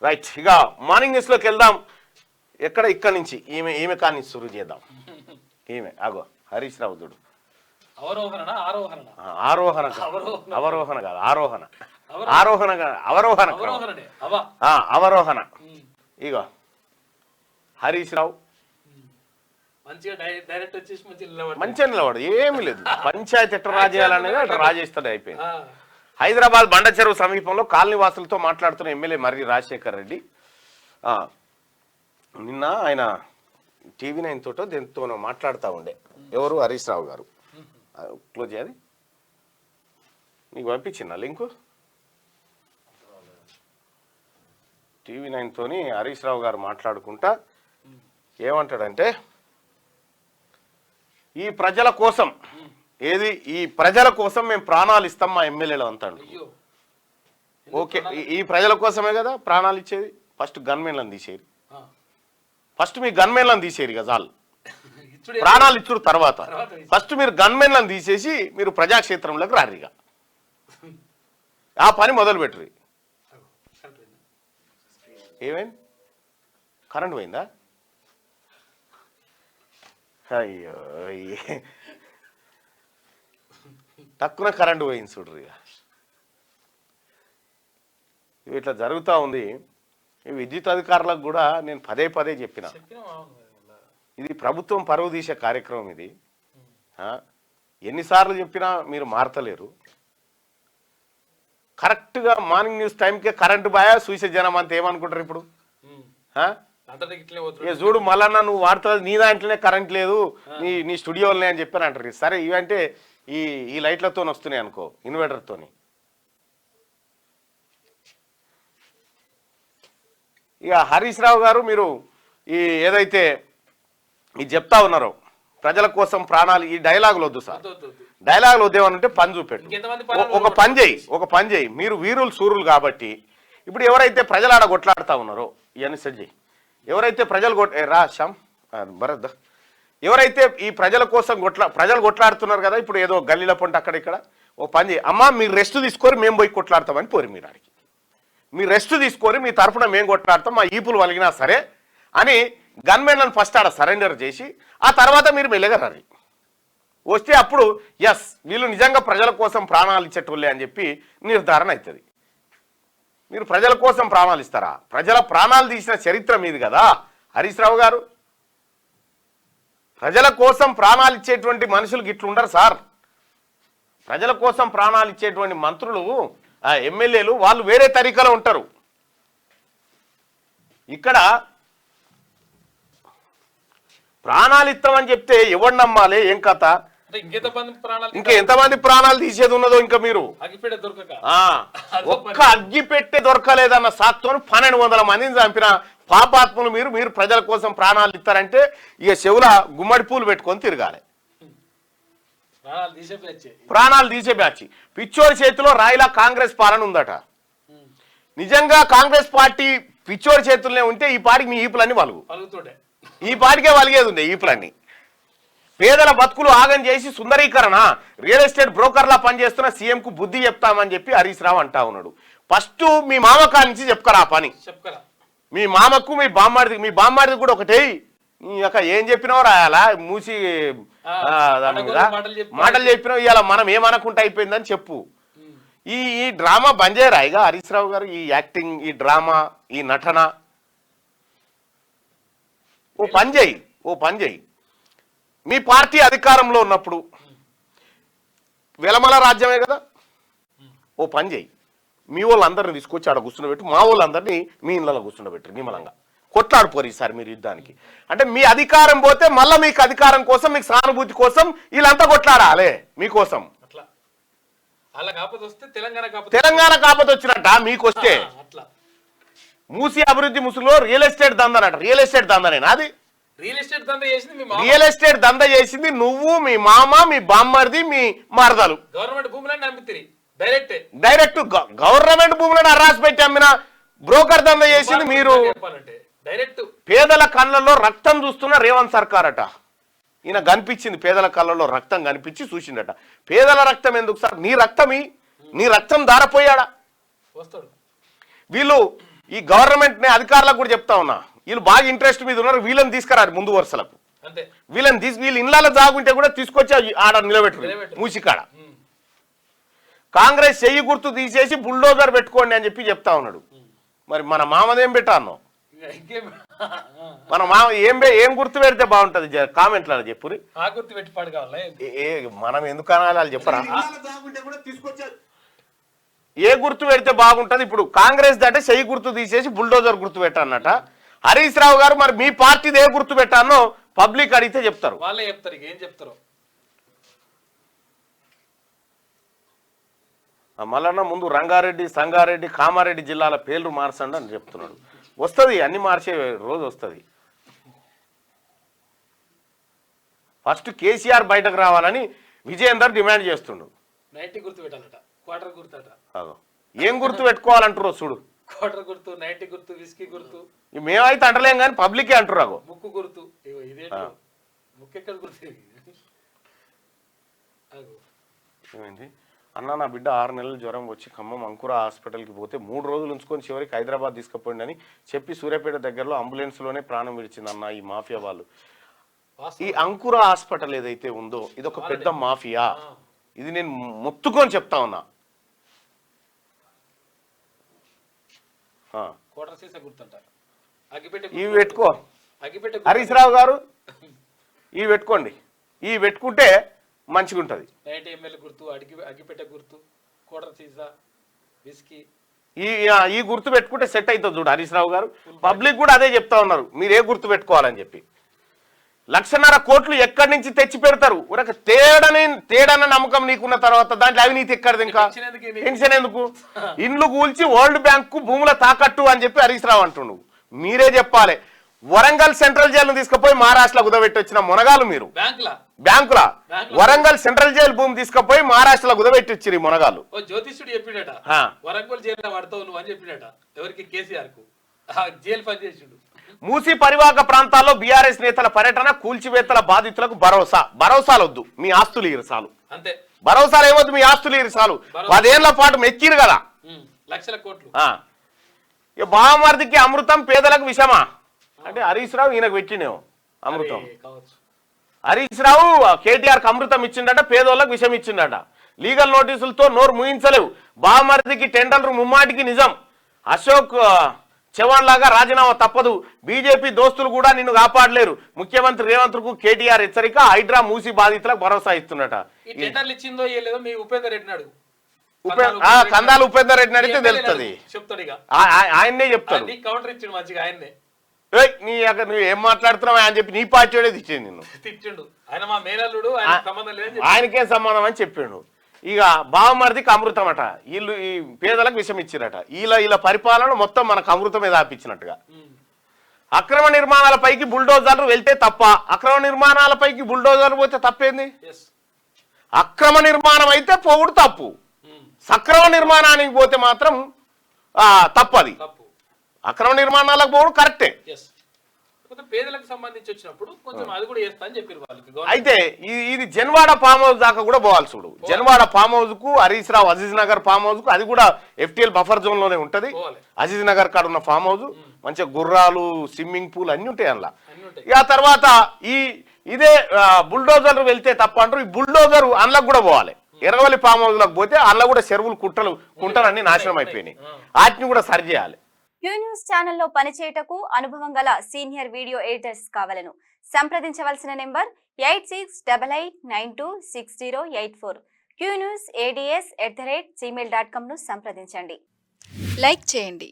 Right, ఇక morning న్యూస్లోకి వెళ్దాం. ఇక్కడ నుంచి ఈమె కానీ సురు చేద్దాం. ఈమె అగో హరీష్ రావు చూడు. ఆరోహణ కాదు, అవరోహణ. ఇగో హరీష్ రావు మంచిగా నిలబడు, ఏమి లేదు. పంచాయతీ ఎట్లా రాజేయాలనేది అట్లా రాజేస్తాడు, అయిపోయింది. హైదరాబాద్ బండ చెరువు సమీపంలో కాలనీవాసులతో మాట్లాడుతున్న ఎమ్మెల్యే మర్రి రాజశేఖర్ రెడ్డి నిన్న ఆయన TV9 తోటో దీంతోనో మాట్లాడుతూ ఉండే. ఎవరు? హరీష్ రావు గారు. క్లోజ్ చేయాలి, నీకు పంపించిన లింకు. TV9 తోని హరీష్ రావు గారు మాట్లాడుకుంటా ఏమంటాడంటే, ఈ ప్రజల కోసం ఈ ప్రజల కోసం మేము ప్రాణాలు ఇస్తాం మా ఎమ్మెల్యేలు అంటాడు. ఓకే, ఈ ప్రజల కోసమే కదా ప్రాణాలు ఇచ్చేది. ఫస్ట్ గన్మెన్లను తీసేది, ఫస్ట్ మీ గన్మెన్లను తీసేది కదా చాలు. ప్రాణాలు ఇచ్చుడు తర్వాత ఫస్ట్ మీరు గన్మెన్లను తీసేసి మీరు ప్రజాక్షేత్రంలోకి రారిగా ఆ పని మొదలు పెట్టరు. ఏమైంది? కరెంట్ పోయిందా? అయ్యో, తక్కువ కరెంటు పోయింది చూడ్రు. ఇక ఇట్లా జరుగుతూ ఉంది. ఈ విద్యుత్ అధికారులకు కూడా నేను పదే చెప్పిన, ఇది ప్రభుత్వం పరువు తీసే కార్యక్రమం. ఇది ఎన్నిసార్లు చెప్పినా మీరు మారతలేరు. కరెక్ట్గా మార్నింగ్ న్యూస్ టైంకే కరెంటు బాయా చూసే జనం అంతా ఏమనుకుంటారు ఇప్పుడు? చూడు మళ్ళా నువ్వు వాడుతుంది, నీ దాంట్లోనే కరెంట్ లేదు, నీ స్టూడియోలనే అని చెప్పాను అంటారు. సరే, ఇవంటే ఈ లైట్లతో వస్తున్నాయి అనుకో, ఇన్వర్టర్తోని. ఇక హరీష్ రావు గారు మీరు ఏదైతే ఇది చెప్తా ఉన్నారో ప్రజల కోసం ప్రాణాలు, ఈ డైలాగులు వద్దు సార్. డైలాగులు వద్దేమనంటే పని చూపెట్టు. ఒక పని చేయి. మీరు వీరులు సూరులు కాబట్టి ఇప్పుడు ఎవరైతే ప్రజలు ఆడ కొట్లాడుతూ ఉన్నారో ఇవన్నీ సెట్ చేయి. ఎవరైతే ప్రజలు భరత్ ఎవరైతే ఈ ప్రజల కోసం ప్రజలు కొట్లాడుతున్నారు కదా, ఇప్పుడు ఏదో గల్లీల పొంట అక్కడ ఇక్కడ, ఓ పని చేయి అమ్మా, మీరు రెస్ట్ తీసుకొని మేము పోయి కొట్లాడతామని పోరి. మీరు ఆడికి మీరు రెస్ట్ తీసుకొని మీ తరఫున మేము కొట్లాడతాం, మా ఈపులు వలిగినా సరే అని గన్మెన్లను ఫస్ట్ ఆడ సరెండర్ చేసి ఆ తర్వాత మీరు మెల్లగా రండి వస్తే అప్పుడు ఎస్ వీళ్ళు నిజంగా ప్రజల కోసం ప్రాణాలు ఇచ్చేటోళ్ళే అని చెప్పి నిర్ధారణ అవుతుంది. మీరు ప్రజల కోసం ప్రాణాలు ఇస్తారా? ప్రజల ప్రాణాలు తీసిన చరిత్ర మీది కదా హరీష్ రావు గారు. ప్రజల కోసం ప్రాణాలు ఇచ్చేటువంటి మనుషులు ఇట్లుండరు సార్. ప్రజల కోసం ప్రాణాలు ఇచ్చేటువంటి మంత్రులు, ఎమ్మెల్యేలు వాళ్ళు వేరే తరీకాలో ఉంటారు. ఇక్కడ ప్రాణాలు ఇస్తామని చెప్తే ఎవరు నమ్మాలి? ఏం కథ? ఇంకా ఎంతమంది ప్రాణాలు తీసేది ఉన్నదో. ఇంకా మీరు ఒక్క అగ్గిపెట్టే దొరకలేదన్న సాక్తో 1200 మందిని చంపిన పాపాత్ములు మీరు ప్రజల కోసం ప్రాణాలు ఇస్తారంటే ఇక చెవుల గుమ్మడి పూలు పెట్టుకొని తిరగాలి. ప్రాణాలు తీసే బ్యాచ్ పిచ్చోడి చేతిలో రాయిలా కాంగ్రెస్ పాలన ఉందట. నిజంగా కాంగ్రెస్ పార్టీ పిచ్చోడి చేతుల్లోనే ఉంటే ఈ పాటికి మీ ఈపులన్నీ ఈ పాటికే వలిగేది ఉండే ఈపులన్నీ. పేదల బతుకులు ఆగం చేసి సుందరీకరణ రియల్ ఎస్టేట్ బ్రోకర్లా పనిచేస్తున్న సీఎంకు బుద్ధి చెప్తామని చెప్పి హరీష్ రావు అంటా ఉన్నాడు. ఫస్ట్ మీ మామకా నుంచి చెప్పుకరా ఆ పని. మీ మామకు మీ బామ్మాడిది కూడా ఒకటే. ఏం చెప్పినావు రాయాలా మూసి దాని మీద మాటలు చెప్పినావు. ఇవాళ మనం ఏమనుకుంటా అయిపోయిందని చెప్పు. ఈ డ్రామా బంద్ చేయరా ఇక హరీష్ రావు గారు? ఈ యాక్టింగ్, ఈ డ్రామా, ఈ నటన ఓ పని చేయి. మీ పార్టీ అధికారంలో ఉన్నప్పుడు వెలమల రాజ్యమే కదా, ఓ పని చేయి. మీ వాళ్ళందరినీ తీసుకొచ్చి ఆడ కూర్చుండబెట్టి మా వాళ్ళందరినీ మీ ఇళ్ళలో కూర్చుండబెట్టి నిమ్మలంగా కొట్లాడిపోరు ఈసారి మీరు యుద్ధానికి. అంటే మీ అధికారం పోతే మళ్ళీ మీకు అధికారం కోసం, మీకు సానుభూతి కోసం వీళ్ళంతా కొట్లాడాలి మీకోసం. తెలంగాణ కాకపోతే వచ్చినట్ట మీకు వస్తే మూసి అభివృద్ధి ముసుగులో రియల్ ఎస్టేట్ దందనట. రియల్ ఎస్టేట్ దందనేనా అది? రియల్ ఎస్టేట్ దంద చేసింది నువ్వు, మీ మామ, మీ బామ్మర్ది, మీ మరదలు. గవర్నమెంట్ భూములను డైరెక్ట్ గవర్నమెంట్ భూములను అర్రాసి పెట్టి అమ్మిన బ్రోకర్ దంద చేసింది మీరు. పేదల కళ్ళల్లో రక్తం చూస్తున్న రేవంత్ సర్కార్ అట. ఈయన కనిపించింది, పేదల కళ్ళల్లో రక్తం కనిపించి చూసిండట. పేదల రక్తం ఎందుకు సార్? నీ రక్తం దారపోయాడా? వీళ్ళు ఈ గవర్నమెంట్ ని అధికారులకు కూడా చెప్తా ఉన్నా, వీళ్ళు బాగా ఇంట్రెస్ట్ మీద ఉన్నారు, వీళ్ళని తీసుకురారు ముందు వరుసలకు, వీళ్ళు ఇళ్ళలో జాగుంటే కూడా తీసుకొచ్చి ఆడ నిలబెట్టారు మూసికాడ. కాంగ్రెస్ చెయ్యి గుర్తు తీసేసి బుల్డోజర్ పెట్టుకోండి అని చెప్పి చెప్తా ఉన్నాడు. మరి మన మామదేం పెట్టాను, మన మామ ఏం గుర్తు పెడితే బాగుంటది కామెంట్లలో చెప్పురి. మనం ఎందుకు అనాలి చెప్పరా, ఏ గుర్తు పెడితే బాగుంటది. ఇప్పుడు కాంగ్రెస్ అంటే చెయ్యి గుర్తు తీసేసి బుల్డోజర్ గుర్తు పెట్టానట. హరీష్ రావు గారు మరి మీ పార్టీది ఏ గుర్తు పెట్టానో పబ్లిక్ అడిగితే చెప్తారు, వాళ్ళే చెప్తారు. ఏం చెప్తారు మళ్ళా ముందు రంగారెడ్డి, సంగారెడ్డి, కామారెడ్డి జిల్లాల పేర్లు మార్చండి అని చెప్తున్నాడు. వస్తుంది, అన్ని మార్చే రోజు వస్తుంది. ఫస్ట్ కేసీఆర్ బయటకు రావాలని విజయేందర్ డిమాండ్ చేస్తుండు. ఏం గుర్తు పెట్టుకోవాలంటారు చూడు, క్వార్టర్ గుర్తు, 90 గుర్తు, విస్కీ గుర్తు. మేమైతే అంటలేం కానీ పబ్లికే అంటున్నారు. ముక్కు గుర్తు, ముక్కెక్కడ గుర్తు ఏమైంది అన్న, నా బిడ్డ 6 నెలలు జ్వరం వచ్చి ఖమ్మం అంకుర హాస్పిటల్కి పోతే 3 రోజులు ఉంచుకొని చివరికి హైదరాబాద్ తీసుకుపోయింది అని చెప్పి సూర్యాపేట దగ్గరలో అంబులెన్స్లోనే ప్రాణం విడిచింది అన్న ఈ మాఫియా వాళ్ళు. ఈ అంకుర హాస్పిటల్ ఏదైతే ఉందో ఇది ఒక పెద్ద మాఫియా, ఇది నేను మొత్తుకొని చెప్తా ఉన్నా. ఇవి పెట్టుకో హరీష్ రావు గారు, ఇవి పెట్టుకోండి, ఇవి పెట్టుకుంటే మంచిగా ఉంటుంది. ఈ గుర్తు పెట్టుకుంటే సెట్ అవుతుంది చూడు హరీష్ రావు గారు. పబ్లిక్ కూడా అదే చెప్తా ఉన్నారు, మీరు ఏ గుర్తు పెట్టుకోవాలని చెప్పి. 1,50,000 కోట్లు ఎక్కడి నుంచి తెచ్చి పెడతారు, ఒక తేడన నమ్మకం నీకున్న తర్వాత దాంట్లో అవినీతి ఎక్కడిది, ఇంకా టెన్షన్ ఎందుకు? ఇండ్లు కూల్చి వరల్డ్ బ్యాంక్ కు భూముల తాకట్టు అని చెప్పి హరీష్ రావు అంటుండు. మీరే చెప్పాలి. వరంగల్ సెంట్రల్ జైలు తీసుకుపోయి మహారాష్ట్రలో కుదబెట్టి వచ్చిన మునగాలు మీరు. బ్యాంకులా వరంగల్ సెంట్రల్ జైలు భూమి తీసుకుపోయి మహారాష్ట్రలో కుదబెట్టి వచ్చిరు మునగాలు. జ్యోతిష్యుడు చెప్పినట వరంగల్ జైలు పడతావు నువ్వు అని చెప్పినట ఎవరికి, కేసీఆర్ కు జైలు పనిచేసిండు. మూసీ పరివాహక ప్రాంతాల్లో బీఆర్ఎస్ నేతల పర్యటన, కూల్చివేతల బాధితులకు భరోసాలు వద్దు, మీ ఆస్తులు ఇరసాలు. అంతే, భరోసాలు ఏమొద్దు, మీ ఆస్తులు ఇరసాలు. 10 ఏళ్ల పాటు మెక్కిరు కదా, లక్షల కోట్లు. బావమర్దికి అమృతం, పేదలకు విషమా అంటే హరీష్ రావు ఈయనకు పెట్టినేమో అమృతం. హరీష్ రావు కేటీఆర్కి అమృతం ఇచ్చిండట, పేదోళ్ళకు విషం ఇచ్చిండట. లీగల్ నోటీసులతో నోరు ముయించలేవు. బావమర్దికి టెండర్లు ముమ్మాటికి నిజం. అశోక్ చవాన్ లాగా రాజీనామా తప్పదు. బీజేపీ దోస్తులు కూడా నిన్ను కాపాడలేరు. ముఖ్యమంత్రి రేవంత్ కు కేటీఆర్ హెచ్చరిక. హైడ్రా మూసి బాధితులకు భరోసా ఇస్తున్నట. కందాలు ఉపేందర్ రెడ్డిని అడిగితే తెలుస్తుంది, ఆయన్నే చెప్తాడు. నువ్వు ఏం మాట్లాడుతున్నావు అని చెప్పి నీ పార్టీ తిట్టిండు నిన్ను, ఆయనకేం సంబంధం అని చెప్పిండు. ఇక బావమర్దికి అమృతం అట, వీళ్ళు ఈ పేదలకు విషం ఇచ్చిరట. వీళ్ళ పరిపాలన మొత్తం మనకు అమృతమే దాపించినట్టుగా. అక్రమ నిర్మాణాలపైకి బుల్డోజర్లు వెళ్తే తప్ప, అక్రమ నిర్మాణాలపైకి బుల్డోజర్లు పోతే తప్పేంది? అక్రమ నిర్మాణం అయితే పోవుడు తప్పు, సక్రమ నిర్మాణానికి పోతే మాత్రం తప్పది. అక్రమ నిర్మాణాలకు పోవడం కరెక్టే. పేదలకు సంబంధించి వచ్చినప్పుడు కొంచెం అది కూడా చేస్తా అని చెప్పారు వాళ్ళకి. అయితే ఇది జన్వాడ ఫామ్ హౌస్ దాకా కూడా పోవాలి చూడు. జన్వాడ ఫామ్ హౌస్ కు, హరీష్ రావు అజీజ్ నగర్ ఫామ్ హౌస్ కు, అది కూడా FTL బఫర్ జోన్ లోనే ఉంటది. అజీజ్ నగర్ కాడ ఉన్న ఫామ్ హౌస్ మంచిగా గుర్రాలు, స్విమ్మింగ్ పూల్ అన్ని ఉంటాయి అందులో. ఆ తర్వాత ఇదే బుల్డోజర్ వెళ్తే తప్ప అంటారు. ఈ బుల్డోజర్ అందులోకి కూడా పోవాలి. ఎర్రవల్లి ఫామ్ హౌస్ లకు పోతే అందులో కూడా చెరువులు, కుంటలు అన్ని నాశనం అయిపోయినాయి. వాటిని కూడా సరి చేయాలి. క్యూ న్యూస్ ఛానల్లో పనిచేయటకు అనుభవం గల సీనియర్ వీడియో ఎడిటర్స్ కావాలను సంప్రదించవలసిన నెంబర్ 8688926084. qnewsads@gmail.com ను సంప్రదించండి. లైక్ చేయండి.